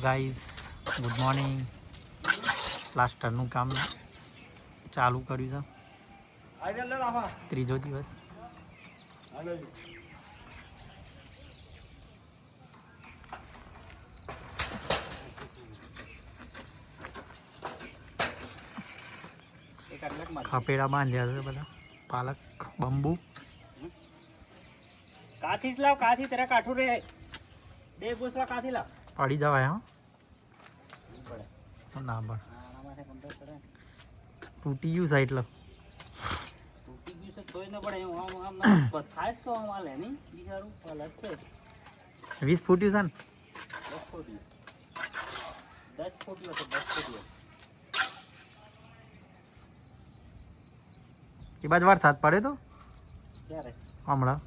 Guys good morning. પ્લાસ્ટરનું કામ ચાલુ કર્યું છે. ત્રીજો દિવસ. ખપેડા બાંધ્યા છે બધા. પાલક બંબુ કાથી લાવ, કાથી તેરા કાઠું રે બે ગોસવા કાથી લાવ. પડી જવાય. હા ના પણ તૂટી ગયું છે એટલે તૂટી ગયું છે તોય ન પડે. હું આમ ખાસ કહો આમ આલે નહીં બીજારું પાલક છે 20 ફૂટ્યું છે ને 10 ફૂટ્યું છે 10 ફૂટ્યું. એ બાજુ વરસાદ પડે તો ક્યારે હમણાં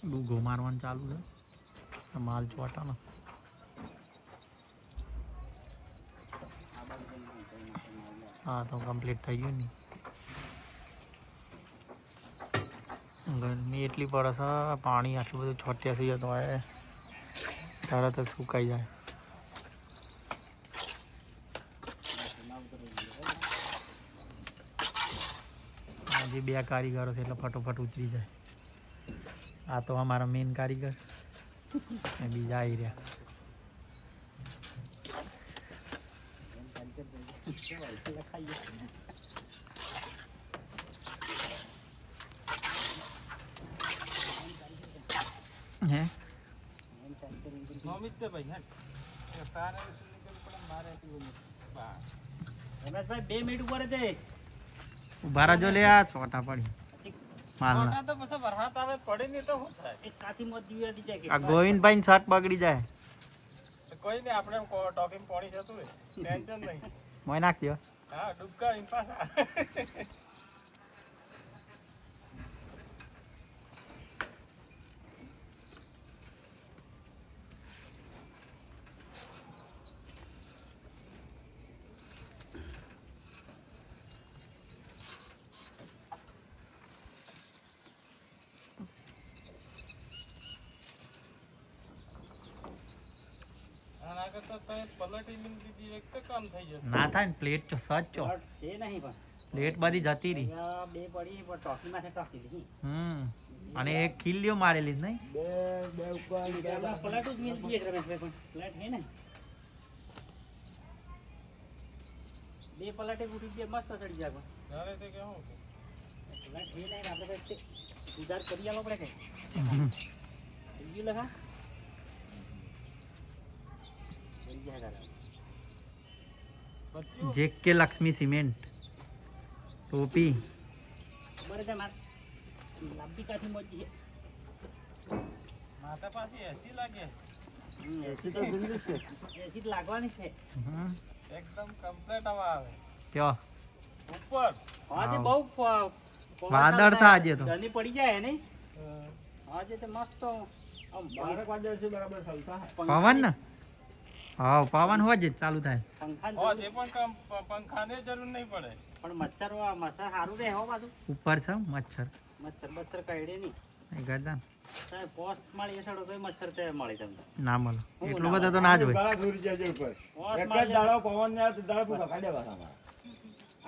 ડૂગો મારવાનું ચાલુ છે. માલ ચોટાનો હા તો કમ્પ્લીટ થઈ ગયું ને. ગરમી એટલી પડે છે, પાણી આટલું બધું છોટ્યા છે તો તરત જ સુકાઈ જાય. આજે 2 કારીગરો છે એટલે ફટોફટ ઉતરી જાય. આ તો અમારા મેઇન કારીગર બીજા આવી રહ્યા. હે રમેશભાઈ 2 મિનિટ ઉપર દે ઉભા રહેજો. લે આ છોટા પડી માલ તો પછી વરસાદ આવે પડે નહીં તો શું થાય? એક કાથી મત દીવા દી જાય આ ગોવિંદભાઈ ની શર્ટ બગડી જાય. કોઈ નહીં, આપણે ટોપિંગ પાણી જતું હોય ટેન્શન નહીં. મોય નાખ દો. હા ડૂબકા ઇન પાછા. ના થાય ને પ્લેટ ચો સચ ચો છે નહીં પણ પ્લેટ બધી જતી રહી. બે પડી પણ ટોકી માં ટોકી લીધી. અને એક ખીલ્લીઓ મારેલી જ નહીં. બે ઉપર પ્લેટ જ મિલ દીએ રમેશભાઈ પણ પ્લેટ હે ને બે પલાટે ઉડી દે મસ્ત ચડી જાય પણ ચાલે તે કેવું પ્લેટ હે નહીં આપણે તે ઉધાર કરી આલો પડે કે ઈ લગા જેકે લક્ષ્મી સિમેન્ટ ટોપી બરાબર માર લાંબી કાઠી મોજી છે માતા પાસે એસી લાગે. એસી તો જિંદગી છે, એસી લાગવાની છે એકદમ કમ્પ્લીટ હવા આવે ક્યો ઉપર. આજે બહુ વાદળ છે આજે તો ધની પડી જાય ને આજે તો મસ્ત આમ 12 વાગે છે બરાબર ચાલતા પવન ને. હા પવન હોય જ ચાલુ થાય. પંખા પણ પંખાને જરૂર નહીં પડે પણ મચ્છર સારું રહે હો બાજુ ઉપર છે મચ્છર કઈડે નહીં ગરદન સાહેબ પોસ્ટ મળી એસડો તો મચ્છર તે મળી તમને ના મળે એટલું બધું તો ના જ હોય. ગળા દૂર જાય ઉપર એક જ દાડો પવન ને દાડો પૂરા કાઢે વાળા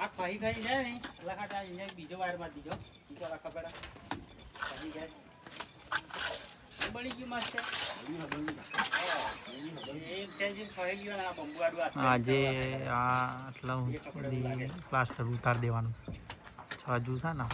આ ખાઈ જાય ને લખાટા અહીંયા બીજો વાયર માં દીજો બીજો રાખા પેડા ખાઈ જાય બળી ગયું મસ્ત આજે આટલા સુધી પ્લાસ્ટર ઉતાર દેવાનું છે. હજુ છે ને